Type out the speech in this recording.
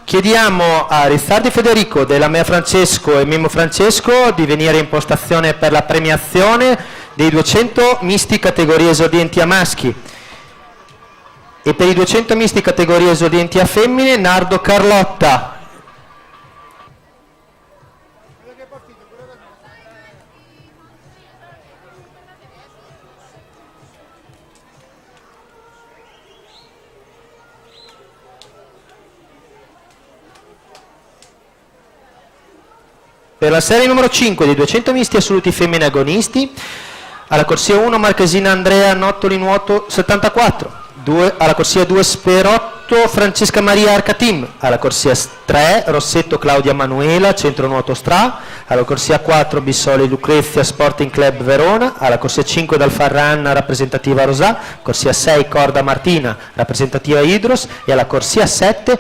Chiediamo a Rizzardi Federico, Delamea Francesco e Mimmo Francesco di venire in postazione per la premiazione dei 200 misti categorie esordienti a maschi e per i 200 misti categorie esordienti a femmine Nardo Carlotta. Per la serie numero 5 dei 200 misti assoluti femmine agonisti, alla corsia 1 Marchesina Andrea Nottoli Nuoto 74, alla corsia 2 Sperotto Francesca Maria Arcatim, alla corsia 3 Rossetto Claudia Manuela Centro Nuoto Stra, alla corsia 4 Bissoli Lucrezia Sporting Club Verona, alla corsia 5 Dalfarran rappresentativa Rosà, corsia 6 Corda Martina rappresentativa Idros e alla corsia 7